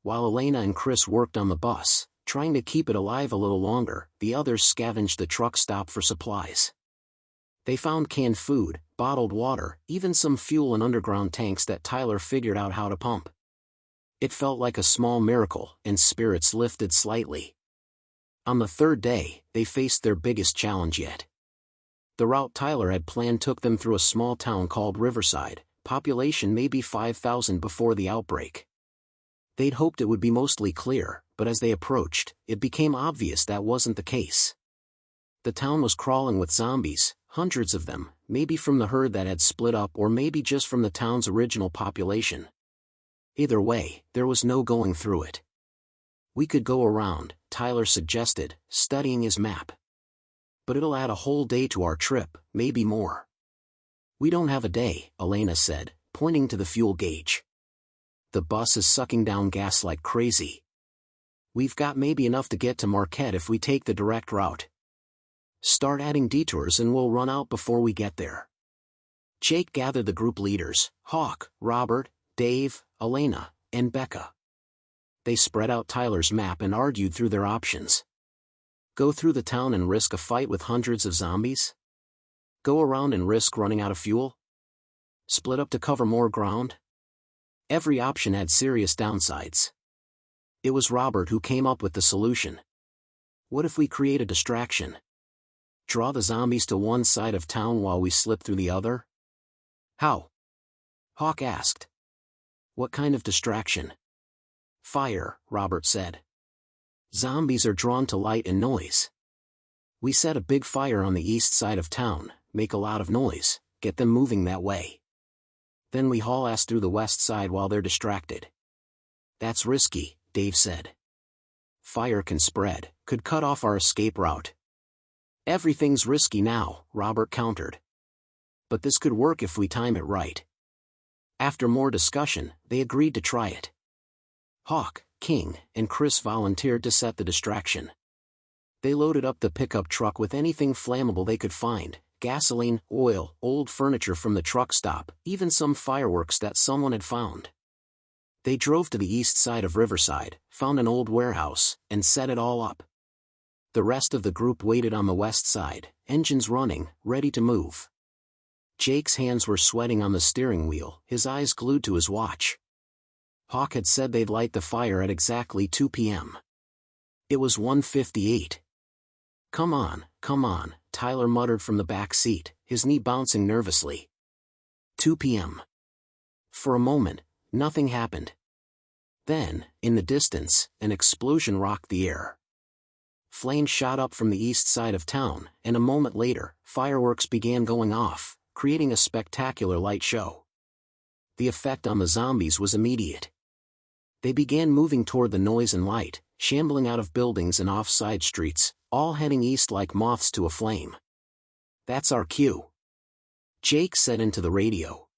While Elena and Chris worked on the bus, trying to keep it alive a little longer, the others scavenged the truck stop for supplies. They found canned food, bottled water, even some fuel in underground tanks that Tyler figured out how to pump. It felt like a small miracle, and spirits lifted slightly. On the third day, they faced their biggest challenge yet. The route Tyler had planned took them through a small town called Riverside, population maybe 5,000 before the outbreak. They'd hoped it would be mostly clear, but as they approached, it became obvious that wasn't the case. The town was crawling with zombies, hundreds of them, maybe from the herd that had split up or maybe just from the town's original population. Either way, there was no going through it. "We could go around," Tyler suggested, studying his map. "But it'll add a whole day to our trip, maybe more." "We don't have a day," Elena said, pointing to the fuel gauge. "The bus is sucking down gas like crazy. We've got maybe enough to get to Marquette if we take the direct route. Start adding detours and we'll run out before we get there." Jake gathered the group leaders, Hawk, Robert, Dave, Elena, and Becca. They spread out Tyler's map and argued through their options. Go through the town and risk a fight with hundreds of zombies? Go around and risk running out of fuel? Split up to cover more ground? Every option had serious downsides. It was Robert who came up with the solution. "What if we create a distraction? Draw the zombies to one side of town while we slip through the other?" "How?" Hawk asked. "What kind of distraction?" "Fire," Robert said. "Zombies are drawn to light and noise. We set a big fire on the east side of town, make a lot of noise, get them moving that way. Then we haul ass through the west side while they're distracted." "That's risky," Dave said. "Fire can spread, could cut off our escape route." "Everything's risky now," Robert countered. "But this could work if we time it right." After more discussion, they agreed to try it. Hawk, King, and Chris volunteered to set the distraction. They loaded up the pickup truck with anything flammable they could find: gasoline, oil, old furniture from the truck stop, even some fireworks that someone had found. They drove to the east side of Riverside, found an old warehouse, and set it all up. The rest of the group waited on the west side, engines running, ready to move. Jake's hands were sweating on the steering wheel, his eyes glued to his watch. Hawk had said they'd light the fire at exactly 2 p.m. It was 1:58. Come on, Tyler muttered from the back seat, his knee bouncing nervously. 2 p.m. For a moment, nothing happened. Then, in the distance, an explosion rocked the air. Flames shot up from the east side of town, and a moment later, fireworks began going off, creating a spectacular light show. The effect on the zombies was immediate. They began moving toward the noise and light, shambling out of buildings and off side streets, all heading east like moths to a flame. "That's our cue," Jake said into the radio.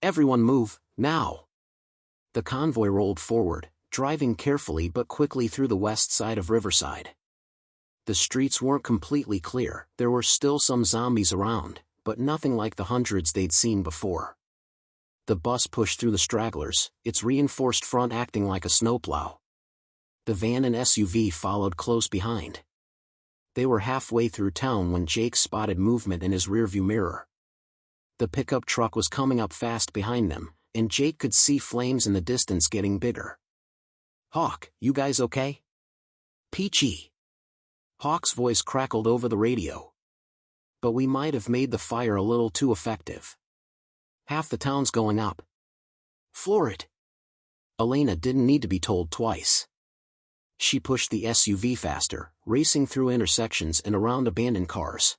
"Everyone move, now." The convoy rolled forward, driving carefully but quickly through the west side of Riverside. The streets weren't completely clear, there were still some zombies around, but nothing like the hundreds they'd seen before. The bus pushed through the stragglers, its reinforced front acting like a snowplow. The van and SUV followed close behind. They were halfway through town when Jake spotted movement in his rearview mirror. The pickup truck was coming up fast behind them, and Jake could see flames in the distance getting bigger. "Hawk, you guys okay?" "Peachy." Hawk's voice crackled over the radio. "But we might have made the fire a little too effective. Half the town's going up. Floor it." Elena didn't need to be told twice. She pushed the SUV faster, racing through intersections and around abandoned cars.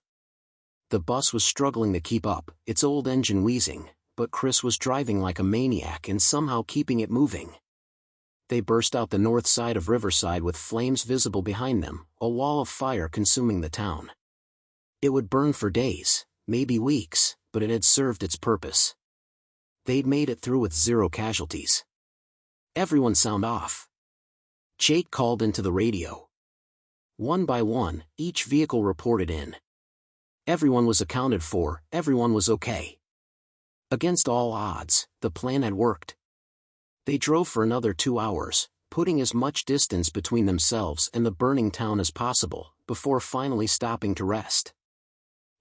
The bus was struggling to keep up, its old engine wheezing, but Chris was driving like a maniac and somehow keeping it moving. They burst out the north side of Riverside with flames visible behind them, a wall of fire consuming the town. It would burn for days, maybe weeks, but it had served its purpose. They'd made it through with 0 casualties. Everyone sound off. Jake called into the radio. One by one, each vehicle reported in. Everyone was accounted for, everyone was okay. Against all odds, the plan had worked. They drove for another 2 hours, putting as much distance between themselves and the burning town as possible, before finally stopping to rest.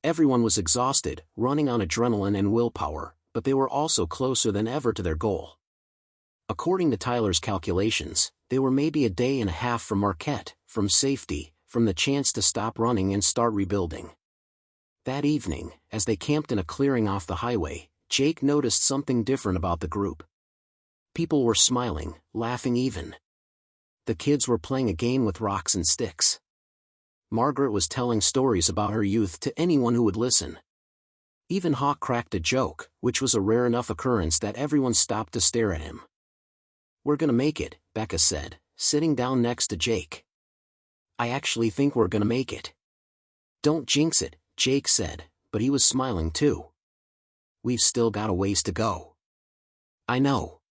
Everyone was exhausted, running on adrenaline and willpower, but they were also closer than ever to their goal. According to Tyler's calculations, they were maybe a day and a half from Marquette, from safety, from the chance to stop running and start rebuilding. That evening, as they camped in a clearing off the highway, Jake noticed something different about the group. People were smiling, laughing even. The kids were playing a game with rocks and sticks. Margaret was telling stories about her youth to anyone who would listen. Even Hawk cracked a joke, which was a rare enough occurrence that everyone stopped to stare at him. "We're gonna make it," Becca said, sitting down next to Jake. "I actually think we're gonna make it." "Don't jinx it," Jake said, but he was smiling too. "We've still got a ways to go." "I know.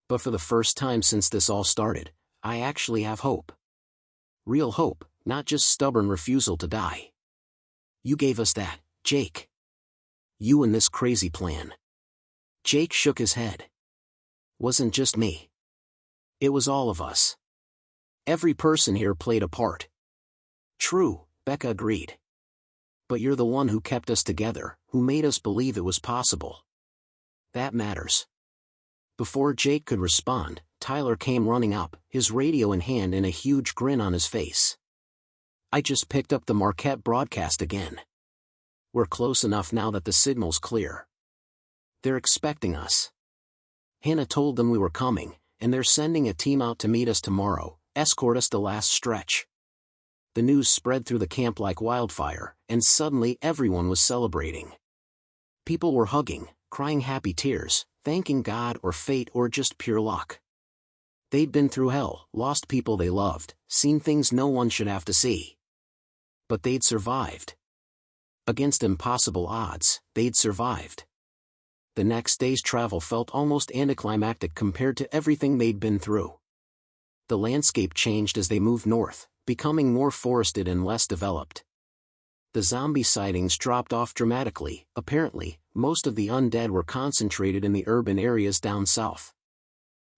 But for the first time since this all started, I actually have hope. Real hope, not just stubborn refusal to die. You gave us that, Jake. You and this crazy plan." Jake shook his head. "Wasn't just me. It was all of us. Every person here played a part." "True," Becca agreed. "But you're the one who kept us together, who made us believe it was possible. That matters." Before Jake could respond, Tyler came running up, his radio in hand and a huge grin on his face. "I just picked up the Marquette broadcast again. We're close enough now that the signal's clear. They're expecting us. Hannah told them we were coming, and they're sending a team out to meet us tomorrow, escort us the last stretch." The news spread through the camp like wildfire, and suddenly everyone was celebrating. People were hugging, crying happy tears, thanking God or fate or just pure luck. They'd been through hell, lost people they loved, seen things no one should have to see. But they'd survived. Against impossible odds, they'd survived. The next day's travel felt almost anticlimactic compared to everything they'd been through. The landscape changed as they moved north, becoming more forested and less developed. The zombie sightings dropped off dramatically. Apparently, most of the undead were concentrated in the urban areas down south.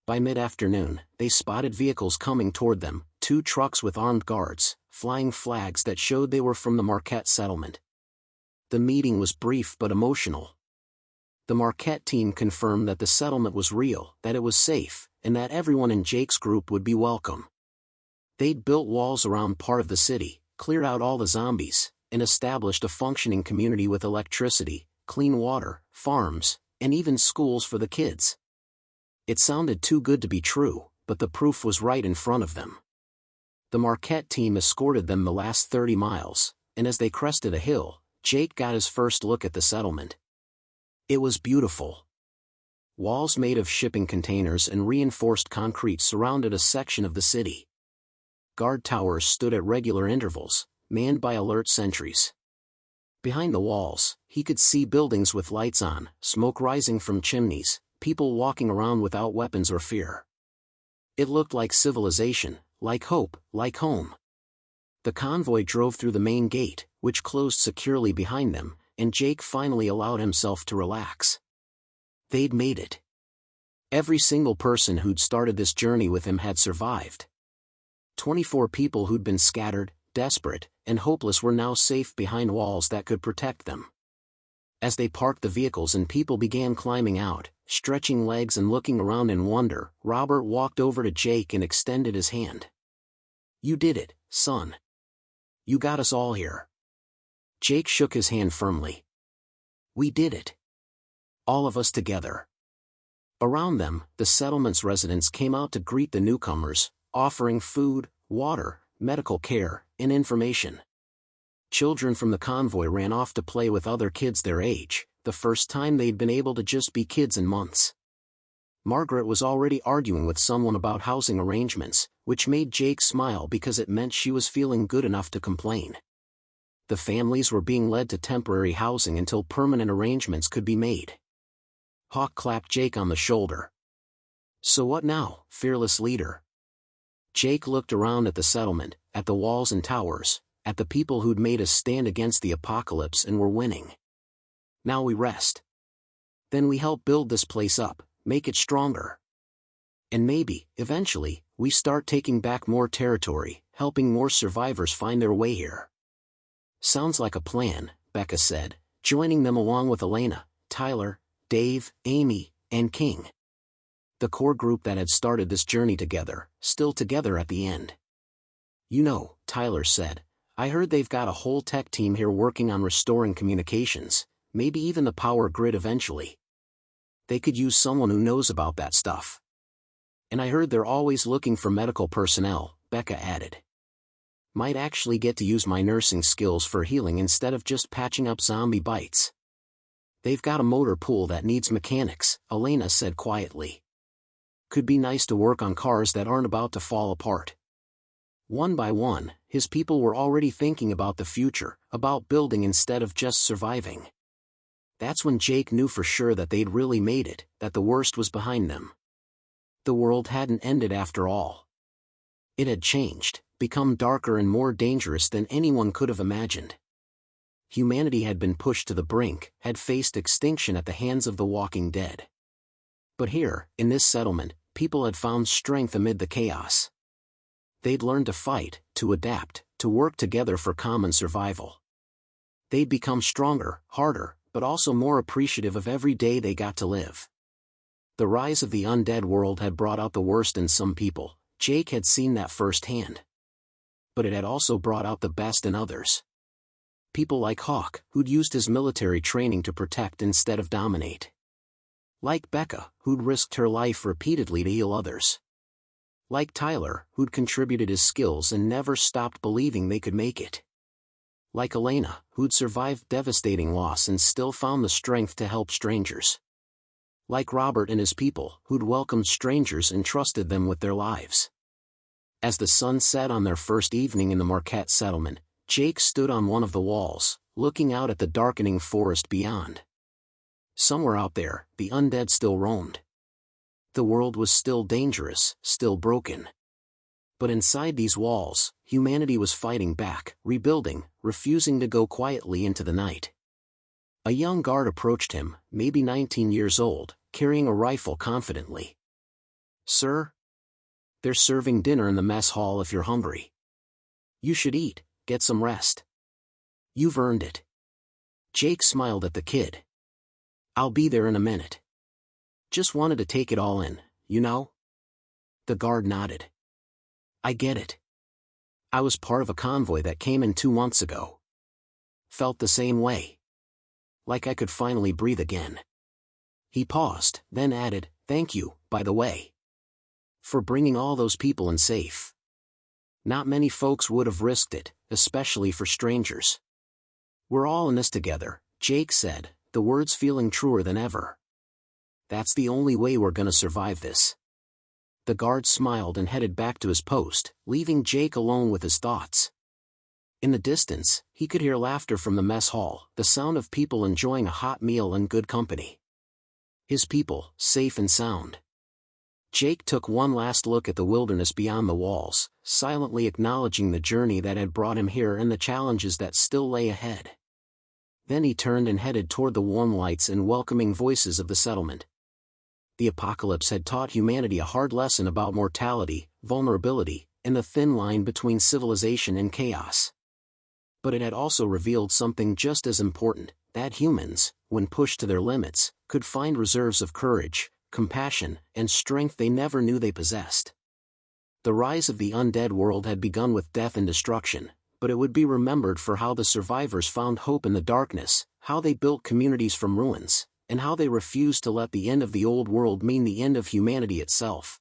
By mid-afternoon, they spotted vehicles coming toward them, 2 trucks with armed guards, flying flags that showed they were from the Marquette settlement. The meeting was brief but emotional. The Marquette team confirmed that the settlement was real, that it was safe, and that everyone in Jake's group would be welcome. They'd built walls around part of the city, cleared out all the zombies, and established a functioning community with electricity, clean water, farms, and even schools for the kids. It sounded too good to be true, but the proof was right in front of them. The Marquette team escorted them the last 30 miles, and as they crested a hill, Jake got his first look at the settlement. It was beautiful. Walls made of shipping containers and reinforced concrete surrounded a section of the city. Guard towers stood at regular intervals, manned by alert sentries. Behind the walls, he could see buildings with lights on, smoke rising from chimneys, people walking around without weapons or fear. It looked like civilization, like hope, like home. The convoy drove through the main gate, which closed securely behind them, and Jake finally allowed himself to relax. They'd made it. Every single person who'd started this journey with him had survived. 24 people who'd been scattered, desperate, and hopeless were now safe behind walls that could protect them. As they parked the vehicles and people began climbing out, stretching legs and looking around in wonder, Robert walked over to Jake and extended his hand. "You did it, son. You got us all here." Jake shook his hand firmly. "We did it. All of us together." Around them, the settlement's residents came out to greet the newcomers, offering food, water, medical care, and information. Children from the convoy ran off to play with other kids their age, the first time they'd been able to just be kids in months. Margaret was already arguing with someone about housing arrangements, which made Jake smile because it meant she was feeling good enough to complain. The families were being led to temporary housing until permanent arrangements could be made. Hawk clapped Jake on the shoulder. "So what now, fearless leader?" Jake looked around at the settlement, at the walls and towers, at the people who'd made us stand against the apocalypse and were winning. "Now we rest. Then we help build this place up, make it stronger. And maybe, eventually, we start taking back more territory, helping more survivors find their way here." "Sounds like a plan," Becca said, joining them along with Elena, Tyler, Dave, Amy, and King. The core group that had started this journey together, still together at the end. "You know," Tyler said, "I heard they've got a whole tech team here working on restoring communications, maybe even the power grid eventually. They could use someone who knows about that stuff. And I heard they're always looking for medical personnel," Becca added. "Might actually get to use my nursing skills for healing instead of just patching up zombie bites." "They've got a motor pool that needs mechanics," Elena said quietly. "Could be nice to work on cars that aren't about to fall apart." One by one, his people were already thinking about the future, about building instead of just surviving. That's when Jake knew for sure that they'd really made it, that the worst was behind them. The world hadn't ended after all. It had changed, become darker and more dangerous than anyone could have imagined. Humanity had been pushed to the brink, had faced extinction at the hands of the walking dead. But here, in this settlement, people had found strength amid the chaos. They'd learned to fight, to adapt, to work together for common survival. They'd become stronger, harder, but also more appreciative of every day they got to live. The rise of the undead world had brought out the worst in some people, Jake had seen that firsthand. But it had also brought out the best in others. People like Hawk, who'd used his military training to protect instead of dominate. Like Becca, who'd risked her life repeatedly to heal others. Like Tyler, who'd contributed his skills and never stopped believing they could make it. Like Elena, who'd survived devastating loss and still found the strength to help strangers. Like Robert and his people, who'd welcomed strangers and trusted them with their lives. As the sun set on their first evening in the Marquette settlement, Jake stood on one of the walls, looking out at the darkening forest beyond. Somewhere out there, the undead still roamed. The world was still dangerous, still broken. But inside these walls, humanity was fighting back, rebuilding, refusing to go quietly into the night. A young guard approached him, maybe 19 years old, carrying a rifle confidently. "Sir? They're serving dinner in the mess hall if you're hungry. You should eat, get some rest. You've earned it." Jake smiled at the kid. "I'll be there in a minute. Just wanted to take it all in, you know?" The guard nodded. "I get it. I was part of a convoy that came in 2 months ago. Felt the same way. Like I could finally breathe again." He paused, then added, "Thank you, by the way. For bringing all those people in safe. Not many folks would have risked it, especially for strangers." "We're all in this together," Jake said, the words feeling truer than ever. "That's the only way we're gonna survive this." The guard smiled and headed back to his post, leaving Jake alone with his thoughts. In the distance, he could hear laughter from the mess hall, the sound of people enjoying a hot meal and good company. His people, safe and sound. Jake took one last look at the wilderness beyond the walls, silently acknowledging the journey that had brought him here and the challenges that still lay ahead. Then he turned and headed toward the warm lights and welcoming voices of the settlement. The apocalypse had taught humanity a hard lesson about mortality, vulnerability, and the thin line between civilization and chaos. But it had also revealed something just as important, that humans, when pushed to their limits, could find reserves of courage, compassion, and strength they never knew they possessed. The rise of the undead world had begun with death and destruction, but it would be remembered for how the survivors found hope in the darkness, how they built communities from ruins, and how they refused to let the end of the old world mean the end of humanity itself.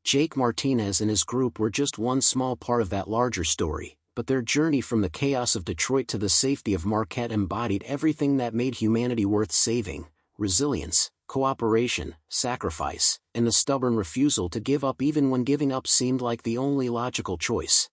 Jake Martinez and his group were just one small part of that larger story, but their journey from the chaos of Detroit to the safety of Marquette embodied everything that made humanity worth saving: resilience, cooperation, sacrifice, and the stubborn refusal to give up even when giving up seemed like the only logical choice.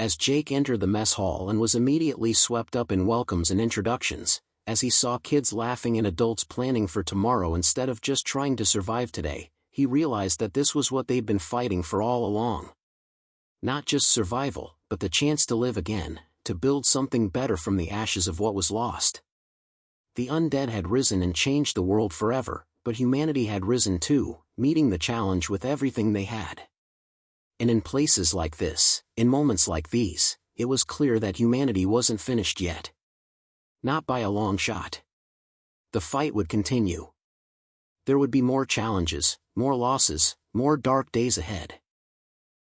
As Jake entered the mess hall and was immediately swept up in welcomes and introductions, as he saw kids laughing and adults planning for tomorrow instead of just trying to survive today, he realized that this was what they'd been fighting for all along. Not just survival, but the chance to live again, to build something better from the ashes of what was lost. The undead had risen and changed the world forever, but humanity had risen too, meeting the challenge with everything they had. And in places like this, in moments like these, it was clear that humanity wasn't finished yet. Not by a long shot. The fight would continue. There would be more challenges, more losses, more dark days ahead.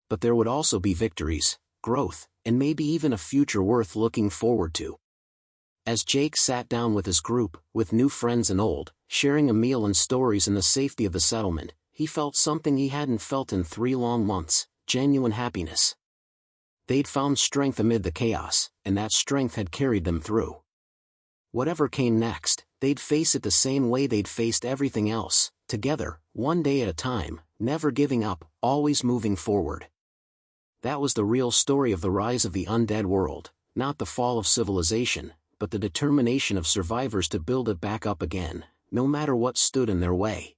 But there would also be victories, growth, and maybe even a future worth looking forward to. As Jake sat down with his group, with new friends and old, sharing a meal and stories in the safety of the settlement, he felt something he hadn't felt in 3 long months: genuine happiness. They'd found strength amid the chaos, and that strength had carried them through. Whatever came next, they'd face it the same way they'd faced everything else, together, one day at a time, never giving up, always moving forward. That was the real story of the rise of the undead world, not the fall of civilization, but the determination of survivors to build it back up again, no matter what stood in their way.